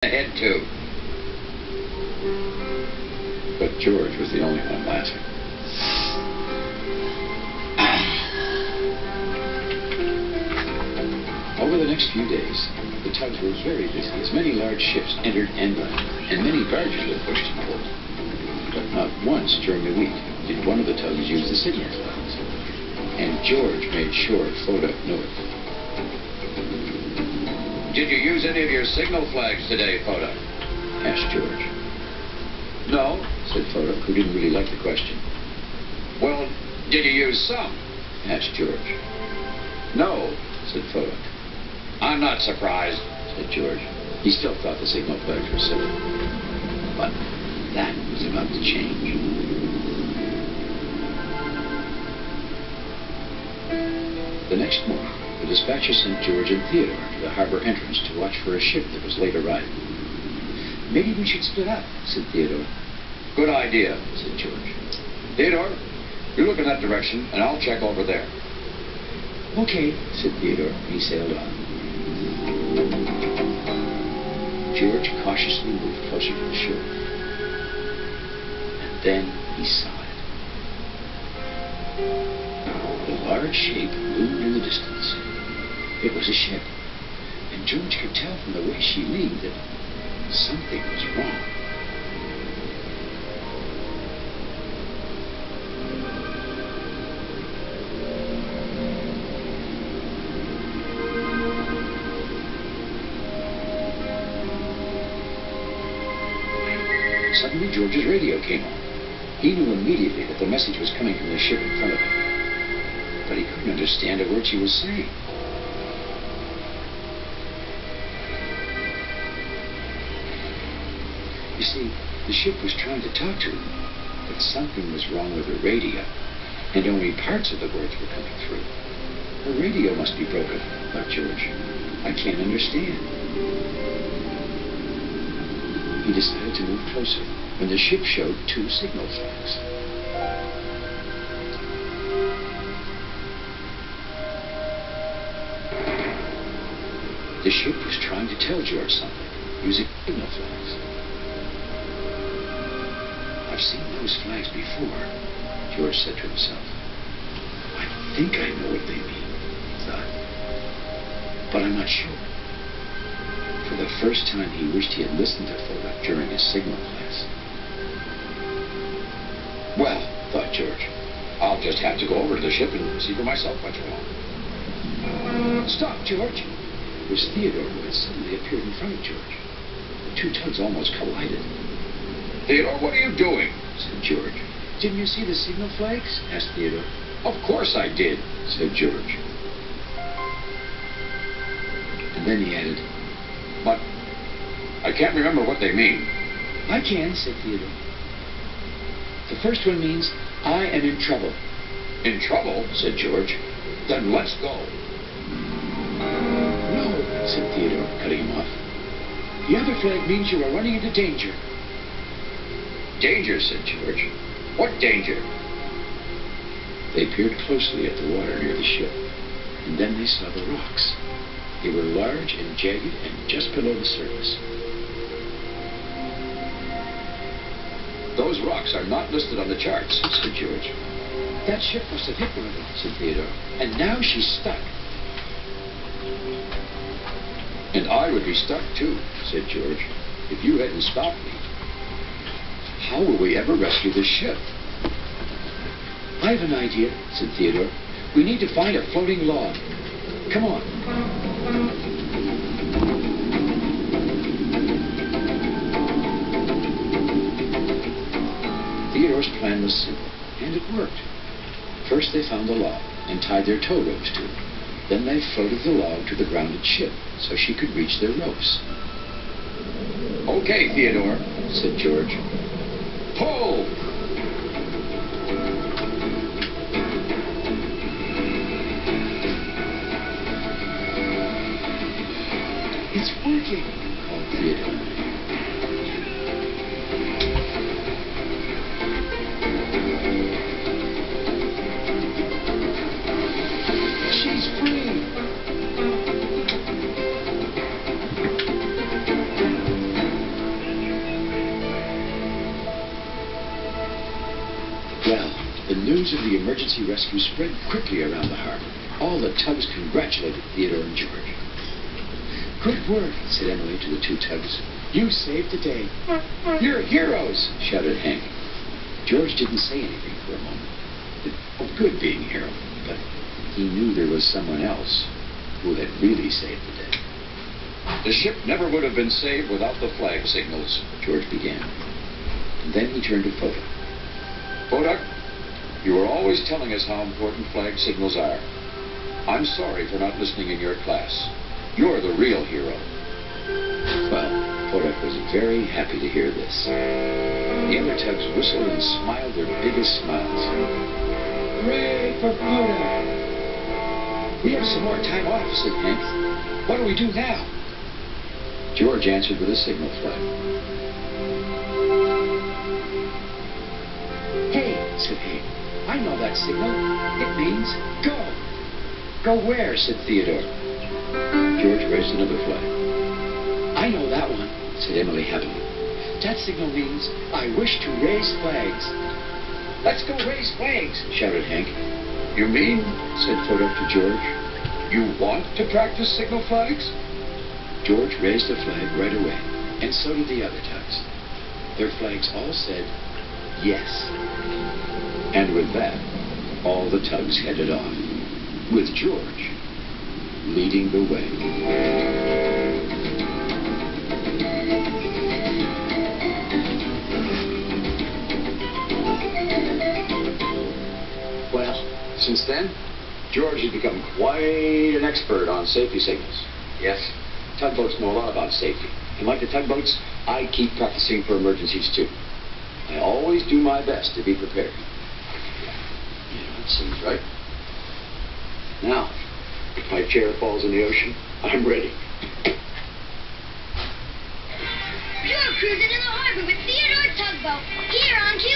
Ahead too. But George was the only one laughing. Over the next few days, the tugs were very busy as many large ships entered and left, and many barges were pushed and pulled. But not once during the week did one of the tugs use the signal flags. And George made sure Theodore knew it. Did you use any of your signal flags today, Theodore? Asked George. No, said Theodore, who didn't really like the question. Well, did you use some? Asked George. No, said Theodore. I'm not surprised, said George. He still thought the signal flags were silly. But that was about to change. The next morning, the dispatcher sent George and Theodore to the harbor entrance to watch for a ship that was late arriving. Maybe we should split up, said Theodore. Good idea, said George. Theodore, you look in that direction, and I'll check over there. Okay, said Theodore, and he sailed on. George cautiously moved closer to the shore. And then he saw it. The large shape loomed in the distance. It was a ship, and George could tell from the way she leaned that something was wrong. Suddenly, George's radio came on. He knew immediately that the message was coming from the ship in front of him. But he couldn't understand a word she was saying. You see, the ship was trying to talk to him, but something was wrong with her radio, and only parts of the words were coming through. Her radio must be broken, thought George. I can't understand. He decided to move closer when the ship showed two signal flags. The ship was trying to tell George something using signal flags. I've seen those flags before, George said to himself. I think I know what they mean, he thought. But I'm not sure. For the first time, he wished he had listened to Theodore during his signal class. Well, thought George, I'll just have to go over to the ship and see for myself what's wrong. Stop, George! It was Theodore who had suddenly appeared in front of George. The two tugs almost collided. Theodore, what are you doing? Said George. Didn't you see the signal flags? Asked Theodore. Of course I did, said George. And then he added, but I can't remember what they mean. I can, said Theodore. The first one means, I am in trouble. In trouble? Said George. Then let's go. No, said Theodore, cutting him off. The other flag means you are running into danger. Danger, said George. What danger? They peered closely at the water near the ship, and then they saw the rocks. They were large and jagged and just below the surface. Those rocks are not listed on the charts, said George. That ship must have hit one of them, said Theodore. And now she's stuck. And I would be stuck too, said George, if you hadn't stopped me. How will we ever rescue this ship? I have an idea, said Theodore. We need to find a floating log. Come on. Theodore's plan was simple, and it worked. First they found the log and tied their tow ropes to it. Then they floated the log to the grounded ship so she could reach their ropes. Okay, Theodore, said George. Pull! It's working, called Theodore. She's free! news of the emergency rescue spread quickly around the harbor. All the tugs congratulated Theodore and George. "Good work," said Emily to the two tugs. "You saved the day." "You're heroes," shouted Hank. George didn't say anything for a moment. It felt good being a hero, but he knew there was someone else who had really saved the day. The ship never would have been saved without the flag signals, George began. And then he turned to Photo. Kodak, you were always telling us how important flag signals are. I'm sorry for not listening in your class. You're the real hero. Well, Kodak was very happy to hear this. The other tugs whistled and smiled their biggest smiles. "Hooray for Kodak!" "We have some more time off," said Hank. "What do we do now?" George answered with a signal flag. "Hey," said Hank, "I know that signal. It means go." "Go where?" said Theodore. George raised another flag. "I know that one," said Emily happily. "That signal means I wish to raise flags." "Let's go raise flags," shouted Hank. You mean, said Photo to George. you want to practice signal flags? George raised a flag right away, and so did the other tugs. Their flags all said, yes. And with that, all the tugs headed off, with George leading the way. Well, since then, George has become quite an expert on safety signals. Yes, tugboats know a lot about safety. And like the tugboats, I keep practicing for emergencies too. I always do my best to be prepared. Yeah, that seems right. Now, if my chair falls in the ocean, I'm ready. You're cruising in the harbor with Theodore Tugboat, here on cue.